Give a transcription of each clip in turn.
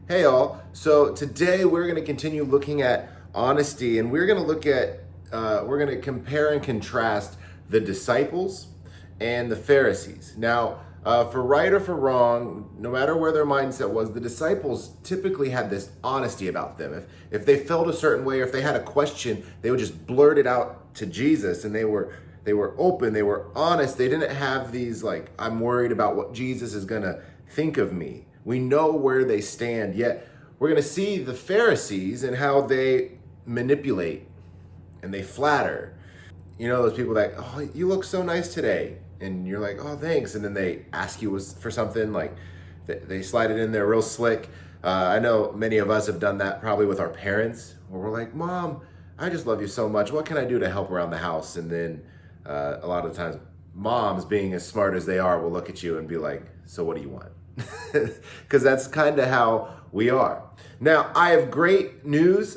Hey all, so today we're going to continue looking at honesty, and we're going to look at, we're going to compare and contrast the disciples and the Pharisees. Now, for right or for wrong, no matter where their mindset was, the disciples typically had this honesty about them. If they felt a certain way, or if they had a question, they would just blurt it out to Jesus, and they were open, they were honest. They didn't have these like, I'm worried about what Jesus is going to think of me. We know where they stand, yet we're going to see the Pharisees and how they manipulate and they flatter. You know, those people that, oh, you look so nice today. And you're like, oh, thanks. And then they ask you for something, like they slide it in there real slick. I know many of us have done that probably with our parents, where we're like, Mom, I just love you so much. What can I do to help around the house? And then a lot of the times, moms, being as smart as they are, will look at you and be like, so what do you want? Because that's kind of how we are. Now, I have great news.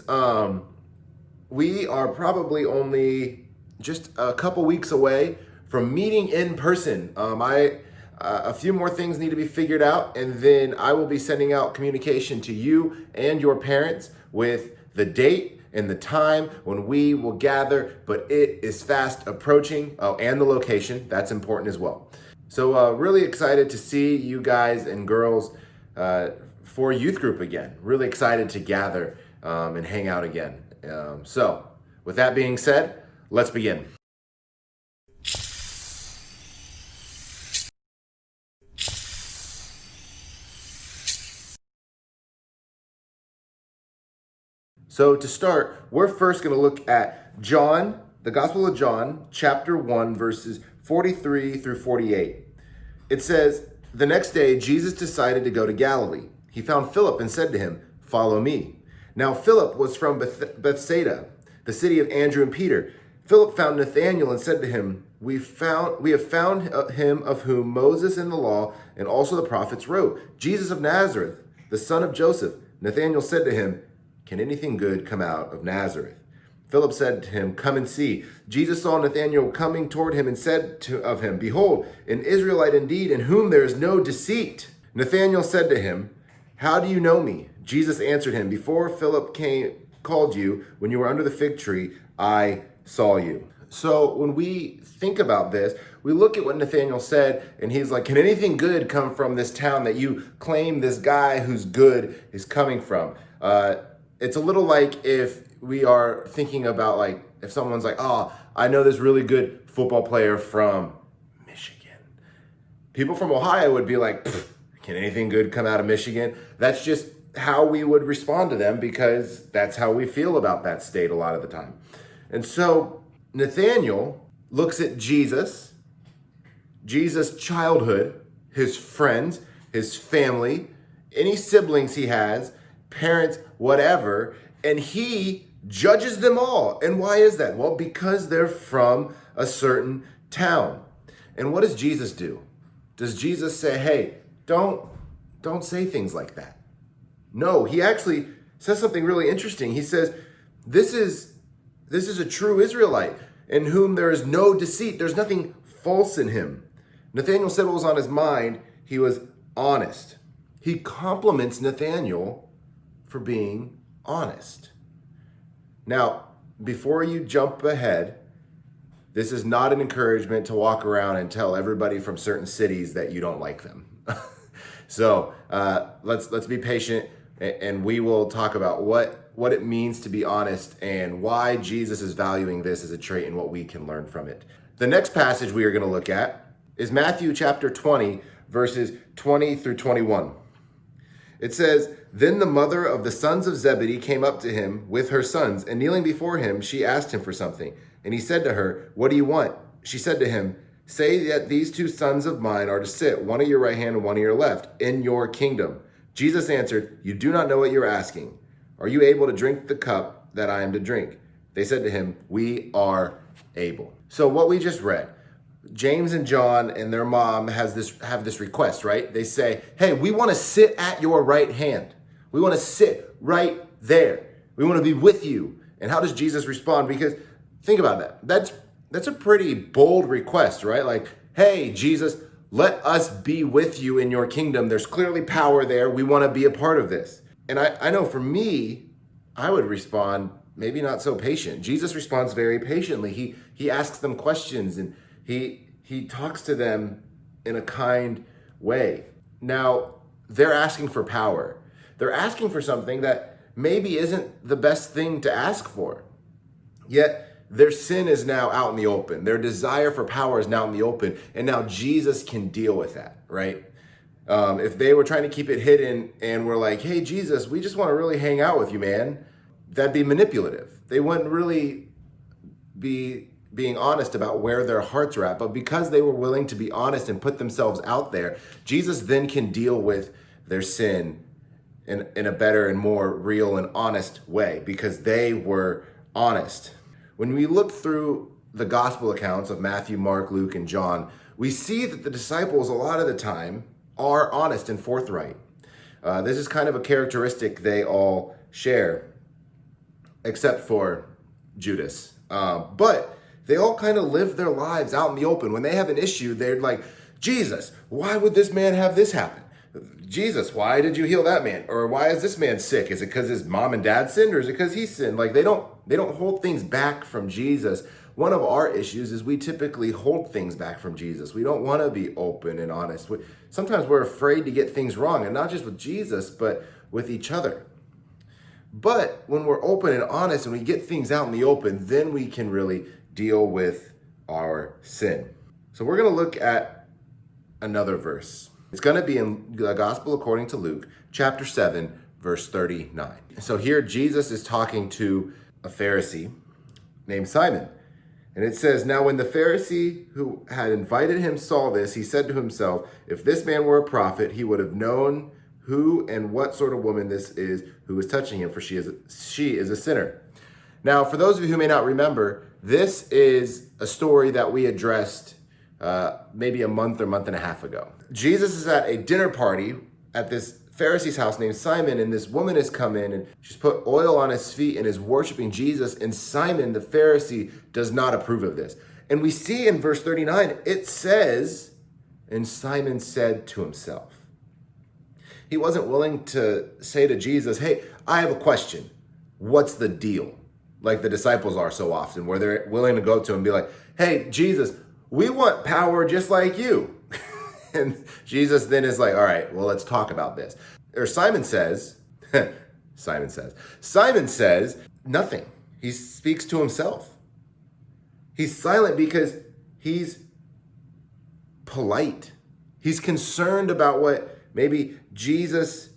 We are probably only just a couple weeks away from meeting in person. A few more things need to be figured out, and then I will be sending out communication to you and your parents with the date and the time when we will gather, but it is fast approaching. Oh, and the location, that's important as well. So really excited to see you guys and girls for youth group again. Really excited to gather and hang out again. So with that being said, let's begin. So to start, we're first going to look at John, the Gospel of John, chapter 1, verses 43 through 48. It says, the next day, Jesus decided to go to Galilee. He found Philip and said to him, follow me. Now Philip was from Bethsaida, the city of Andrew and Peter. Philip found Nathanael and said to him, we have found him of whom Moses in the law and also the prophets wrote, Jesus of Nazareth, the son of Joseph. Nathanael said to him, can anything good come out of Nazareth? Philip said to him, come and see. Jesus saw Nathanael coming toward him and said of him, behold, an Israelite indeed, in whom there is no deceit. Nathanael said to him, how do you know me? Jesus answered him, before Philip called you, when you were under the fig tree, I saw you. So when we think about this, we look at what Nathanael said, and he's like, can anything good come from this town that you claim this guy who's good is coming from? It's a little like if we are thinking about, like, if someone's like, oh, I know this really good football player from Michigan. People from Ohio would be like, can anything good come out of Michigan? That's just how we would respond to them, because that's how we feel about that state a lot of the time. And so Nathanael looks at Jesus' childhood, his friends, his family, any siblings he has, parents, whatever, and he judges them all. And why is that? Well, because they're from a certain town. And what does Jesus do? Does Jesus say, hey, don't say things like that? No, he actually says something really interesting. He says, this is a true Israelite in whom there is no deceit. There's nothing false in him. Nathanael said what was on his mind. He was honest. He compliments Nathanael for being honest. Now, before you jump ahead, this is not an encouragement to walk around and tell everybody from certain cities that you don't like them. So let's be patient, and we will talk about what it means to be honest and why Jesus is valuing this as a trait and what we can learn from it. The next passage we are going to look at is Matthew chapter 20, verses 20 through 21. It says, then the mother of the sons of Zebedee came up to him with her sons, and kneeling before him, she asked him for something. And he said to her, what do you want? She said to him, say that these two sons of mine are to sit, one at your right hand and one at your left, in your kingdom. Jesus answered, you do not know what you're asking. Are you able to drink the cup that I am to drink? They said to him, we are able. So what we just read, James and John and their mom have this request, right? They say, hey, we want to sit at your right hand. We want to sit right there. We want to be with you. And how does Jesus respond? Because think about that. That's a pretty bold request, right? Like, hey, Jesus, let us be with you in your kingdom. There's clearly power there. We want to be a part of this. And I know for me, I would respond maybe not so patient. Jesus responds very patiently. He asks them questions, and he talks to them in a kind way. Now, they're asking for power. They're asking for something that maybe isn't the best thing to ask for. Yet their sin is now out in the open. Their desire for power is now in the open. And now Jesus can deal with that, right? If they were trying to keep it hidden and were like, hey, Jesus, we just want to really hang out with you, man, that'd be manipulative. They wouldn't really be being honest about where their hearts are at. But because they were willing to be honest and put themselves out there, Jesus then can deal with their sin in a better and more real and honest way because they were honest. When we look through the gospel accounts of Matthew, Mark, Luke, and John, we see that the disciples a lot of the time are honest and forthright. This is kind of a characteristic they all share, except for Judas. But they all kind of live their lives out in the open. When they have an issue, they're like, Jesus, why would this man have this happen? Jesus, why did you heal that man? Or why is this man sick? Is it because his mom and dad sinned, or is it because he sinned? Like they don't hold things back from Jesus. One of our issues is we typically hold things back from Jesus. We don't want to be open and honest. Sometimes we're afraid to get things wrong, and not just with Jesus, but with each other. But when we're open and honest and we get things out in the open, then we can really deal with our sin. So we're going to look at another verse. It's going to be in the Gospel according to Luke, chapter 7, verse 39. So here Jesus is talking to a Pharisee named Simon. And it says, now when the Pharisee who had invited him saw this, he said to himself, if this man were a prophet, he would have known who and what sort of woman this is who is touching him, for she is a sinner. Now, for those of you who may not remember, this is a story that we addressed maybe a month or month and a half ago. Jesus is at a dinner party at this Pharisee's house named Simon, and this woman has come in and she's put oil on his feet and is worshiping Jesus, and Simon, the Pharisee, does not approve of this. And we see in verse 39, it says, and Simon said to himself. He wasn't willing to say to Jesus, hey, I have a question. What's the deal? Like the disciples are so often, where they're willing to go to him and be like, hey, Jesus, we want power just like you. And Jesus then is like, all right, well, let's talk about this. Or Simon says nothing. He speaks to himself. He's silent because he's polite. He's concerned about what maybe Jesus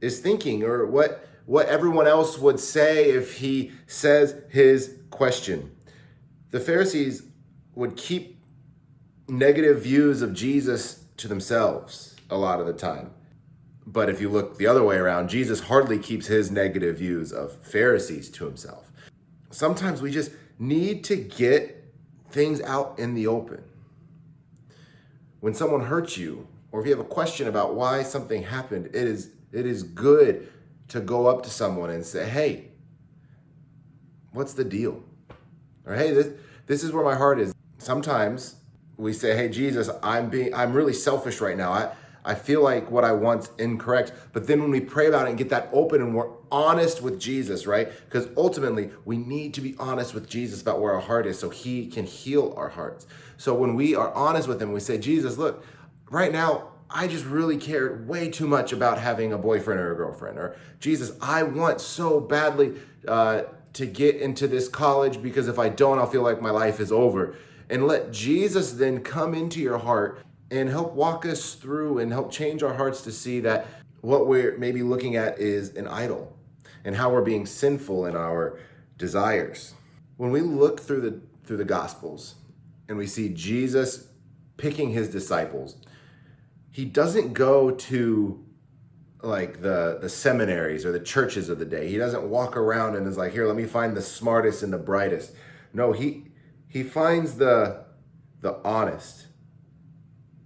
is thinking, or what everyone else would say if he says his question. The Pharisees would keep negative views of Jesus to themselves a lot of the time. But if you look the other way around, Jesus hardly keeps his negative views of Pharisees to himself. Sometimes we just need to get things out in the open. When someone hurts you, or if you have a question about why something happened, it is good to go up to someone and say, hey, what's the deal? Or hey, this is where my heart is. Sometimes we say, hey, Jesus, I'm really selfish right now. I feel like what I want's incorrect. But then when we pray about it and get that open and we're honest with Jesus, right? Because ultimately we need to be honest with Jesus about where our heart is so he can heal our hearts. So when we are honest with him, we say, Jesus, look, right now, I just really care way too much about having a boyfriend or a girlfriend. Or Jesus, I want so badly to get into this college because if I don't, I'll feel like my life is over. And let Jesus then come into your heart and help walk us through and help change our hearts to see that what we're maybe looking at is an idol and how we're being sinful in our desires. When we look through the Gospels and we see Jesus picking his disciples, he doesn't go to like the seminaries or the churches of the day. He doesn't walk around and is like, here, let me find the smartest and the brightest. No, he finds the honest.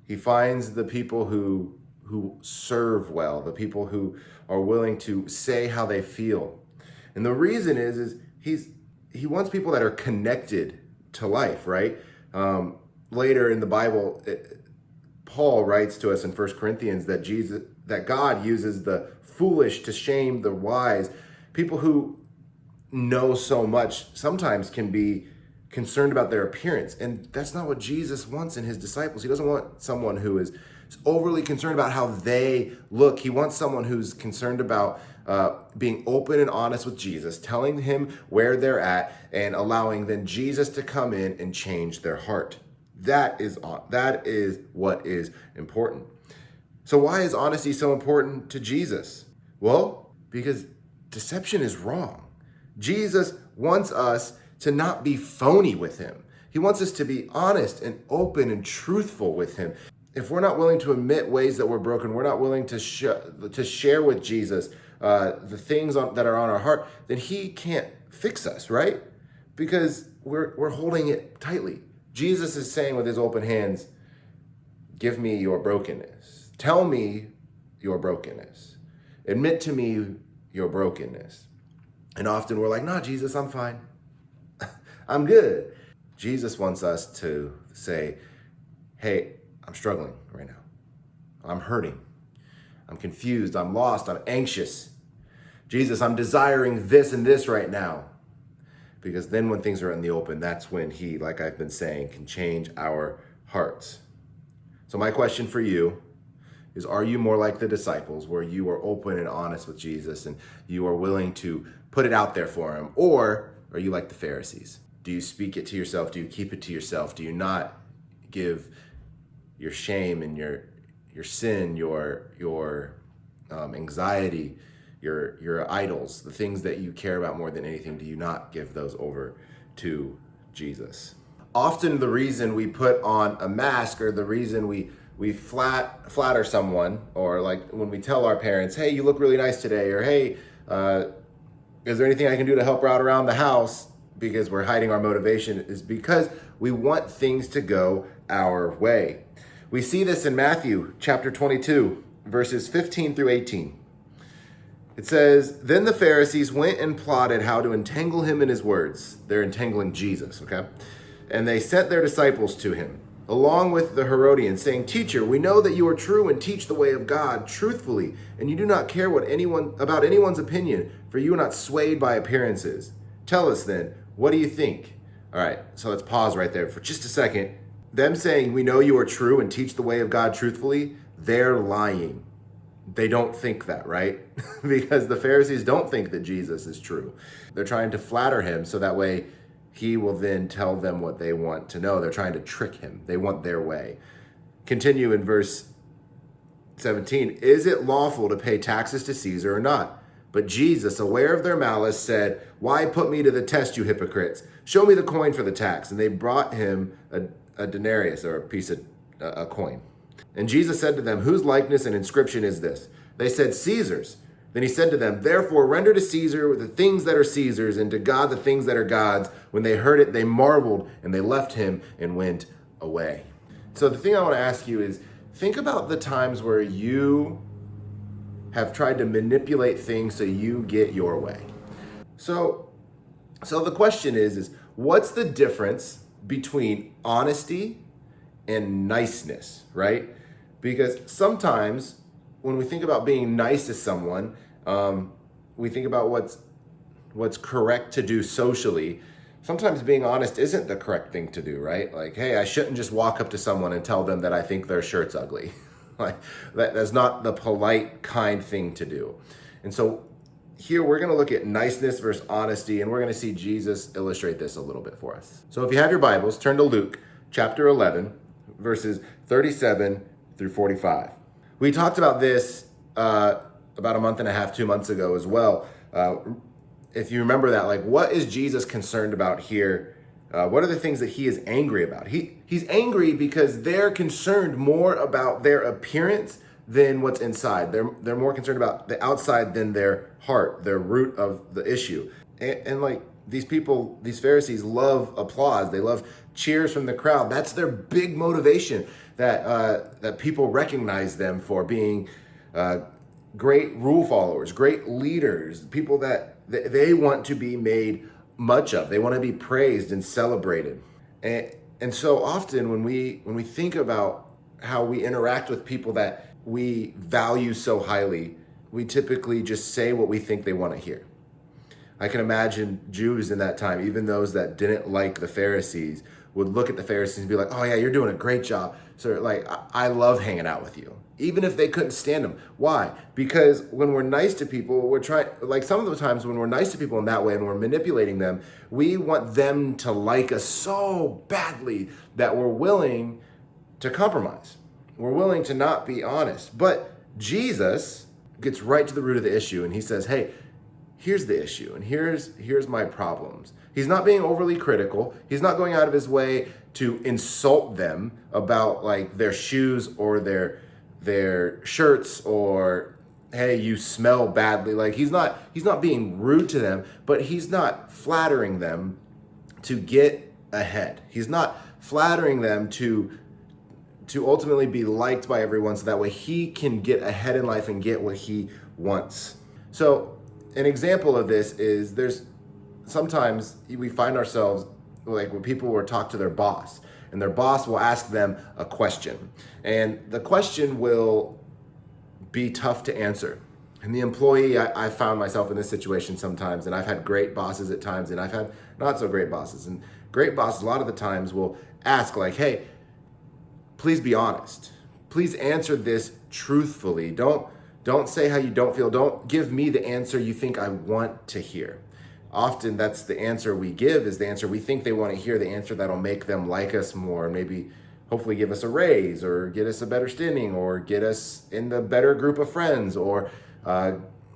He finds the people who serve well, the people who are willing to say how they feel. And the reason is he wants people that are connected to life, right? Later in the Bible, Paul writes to us in 1 Corinthians that that God uses the foolish to shame the wise. People who know so much sometimes can be concerned about their appearance. And that's not what Jesus wants in his disciples. He doesn't want someone who is overly concerned about how they look. He wants someone who's concerned about being open and honest with Jesus, telling him where they're at, and allowing then Jesus to come in and change their heart. That is what is important. So why is honesty so important to Jesus? Well, because deception is wrong. Jesus wants us to not be phony with him. He wants us to be honest and open and truthful with him. If we're not willing to admit ways that we're broken, we're not willing to share with Jesus the things that are on our heart, then he can't fix us, right? Because we're holding it tightly. Jesus is saying with his open hands, give me your brokenness. Tell me your brokenness. Admit to me your brokenness. And often we're like, no, Jesus, I'm fine. I'm good. Jesus wants us to say, hey, I'm struggling right now. I'm hurting. I'm confused. I'm lost. I'm anxious. Jesus, I'm desiring this and this right now. Because then when things are in the open, that's when he, like I've been saying, can change our hearts. So my question for you is, are you more like the disciples where you are open and honest with Jesus and you are willing to put it out there for him? Or are you like the Pharisees? Do you speak it to yourself? Do you keep it to yourself? Do you not give your shame and your sin, your anxiety, your idols, the things that you care about more than anything, do you not give those over to Jesus? Often the reason we put on a mask, or the reason we flatter someone, or like when we tell our parents, hey, you look really nice today, or hey, is there anything I can do to help her out around the house, because we're hiding our motivation, is because we want things to go our way. We see this in Matthew chapter 22, verses 15 through 18. It says, then the Pharisees went and plotted how to entangle him in his words. They're entangling Jesus, okay? And they sent their disciples to him, along with the Herodians, saying, teacher, we know that you are true and teach the way of God truthfully, and you do not care about anyone's opinion, for you are not swayed by appearances. Tell us then, what do you think? All right, so let's pause right there for just a second. Them saying, we know you are true and teach the way of God truthfully, they're lying. They don't think that, right? Because the Pharisees don't think that Jesus is true. They're trying to flatter him so that way he will then tell them what they want to know. They're trying to trick him. They want their way. Continue in verse 17. Is it lawful to pay taxes to Caesar or not? But Jesus, aware of their malice, said, why put me to the test, you hypocrites? Show me the coin for the tax. And they brought him a denarius, or a coin. And Jesus said to them, whose likeness and inscription is this? They said, Caesar's. Then he said to them, therefore render to Caesar the things that are Caesar's, and to God the things that are God's. When they heard it, they marveled, and they left him and went away. So the thing I want to ask you is, think about the times where you have tried to manipulate things so you get your way. So the question is what's the difference between honesty and niceness, right? Because sometimes when we think about being nice to someone, we think about what's correct to do socially. Sometimes being honest isn't the correct thing to do, right? Like, hey, I shouldn't just walk up to someone and tell them that I think their shirt's ugly. Like that's not the polite, kind thing to do. And so here we're going to look at niceness versus honesty, and we're going to see Jesus illustrate this a little bit for us. So if you have your Bibles, turn to Luke chapter 11, verses 37 through 45. We talked about this about a month and a half, 2 months ago as well. If you remember that, like, what is Jesus concerned about here? What are the things that he is angry about? He's angry because they're concerned more about their appearance than what's inside. They're more concerned about the outside than their heart, their root of the issue. And like these people, these Pharisees love applause. They love cheers from the crowd. That's their big motivation, that people recognize them for being great rule followers, great leaders, people that they want to be made much of. They want to be praised and celebrated. And so often when we think about how we interact with people that we value so highly, we typically just say what we think they want to hear. I can imagine Jews in that time, even those that didn't like the Pharisees, would look at the Pharisees and be like, oh yeah, you're doing a great job. So like, I love hanging out with you. Even if they couldn't stand them. Why? Because when we're nice to people, we're trying, like some of the times when we're nice to people in that way and we're manipulating them, we want them to like us so badly that we're willing to compromise. We're willing to not be honest. But Jesus gets right to the root of the issue and he says, hey, here's the issue and here's my problems. He's not being overly critical. He's not going out of his way to insult them about like their shoes or their shirts or hey, you smell badly. Like he's not being rude to them, but he's not flattering them to get ahead. He's not flattering them to ultimately be liked by everyone so that way he can get ahead in life and get what he wants. So an example of this is there's sometimes we find ourselves like when people will talk to their boss and their boss will ask them a question and the question will be tough to answer. And the employee, I found myself in this situation sometimes, and I've had great bosses at times and I've had not so great bosses. And great bosses a lot of the times will ask like, hey, please be honest. Please answer this truthfully. Don't say how you don't feel. Don't give me the answer you think I want to hear. Often that's the answer we give is the answer we think they want to hear, the answer that'll make them like us more, maybe hopefully give us a raise or get us a better standing or get us in the better group of friends or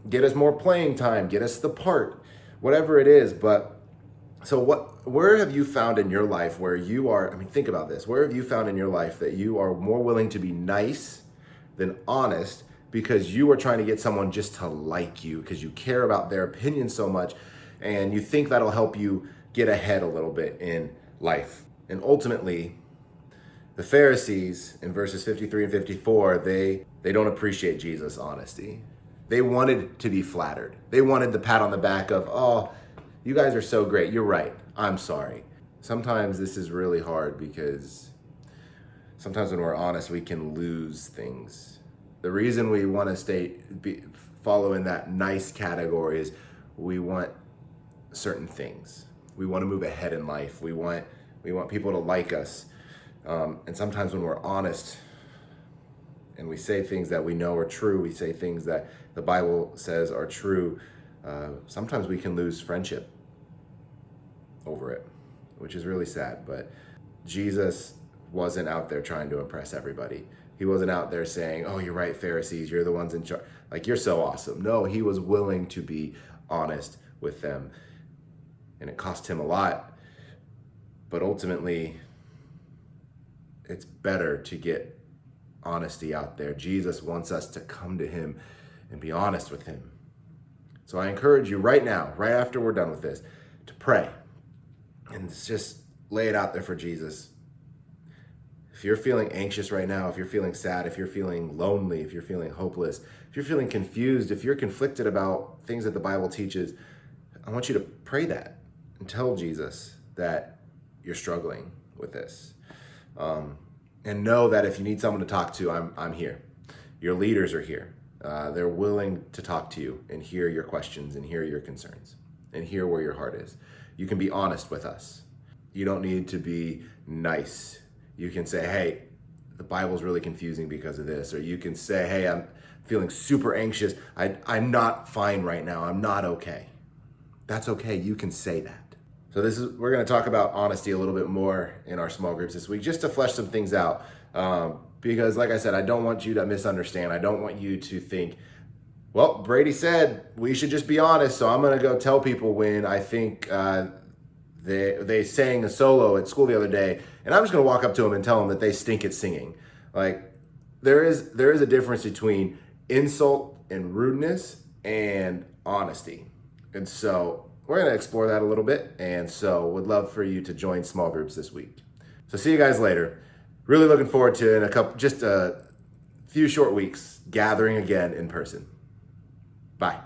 get us more playing time, get us the part, whatever it is. But so where have you found in your life where you are, think about this, where have you found in your life that you are more willing to be nice than honest because you are trying to get someone just to like you because you care about their opinion so much and you think that'll help you get ahead a little bit in life? And ultimately, the Pharisees in verses 53 and 54, they don't appreciate Jesus' honesty. They wanted to be flattered. They wanted the pat on the back of, oh, you guys are so great. You're right. I'm sorry. Sometimes this is really hard because sometimes when we're honest, we can lose things. The reason we want to follow in that nice category is we want certain things. We want to move ahead in life. We want people to like us. And sometimes when we're honest and we say things that we know are true, we say things that the Bible says are true, sometimes we can lose friendship over it, which is really sad. But Jesus wasn't out there trying to impress everybody. He wasn't out there saying, oh, you're right, Pharisees, you're the ones in charge. Like, you're so awesome. No, he was willing to be honest with them. And it cost him a lot. But ultimately, it's better to get honesty out there. Jesus wants us to come to him and be honest with him. So I encourage you right now, right after we're done with this, to pray and just lay it out there for Jesus. If you're feeling anxious right now, if you're feeling sad, if you're feeling lonely, if you're feeling hopeless, if you're feeling confused, if you're conflicted about things that the Bible teaches, I want you to pray that and tell Jesus that you're struggling with this. And know that if you need someone to talk to, I'm here. Your leaders are here. They're willing to talk to you and hear your questions and hear your concerns and hear where your heart is. You can be honest with us. You don't need to be nice. You can say, hey, the Bible's really confusing because of this. Or you can say, hey, I'm feeling super anxious. I'm not fine right now. I'm not okay. That's okay. You can say that. So we're going to talk about honesty a little bit more in our small groups this week, just to flesh some things out. Because like I said, I don't want you to misunderstand. I don't want you to think, well, Brady said we should just be honest, so I'm going to go tell people when I think they sang a solo at school the other day, and I'm just going to walk up to them and tell them that they stink at singing. Like, there is a difference between insult and rudeness and honesty. And so we're going to explore that a little bit, and so would love for you to join small groups this week. So see you guys later. Really looking forward to in a few short weeks gathering again in person. Bye.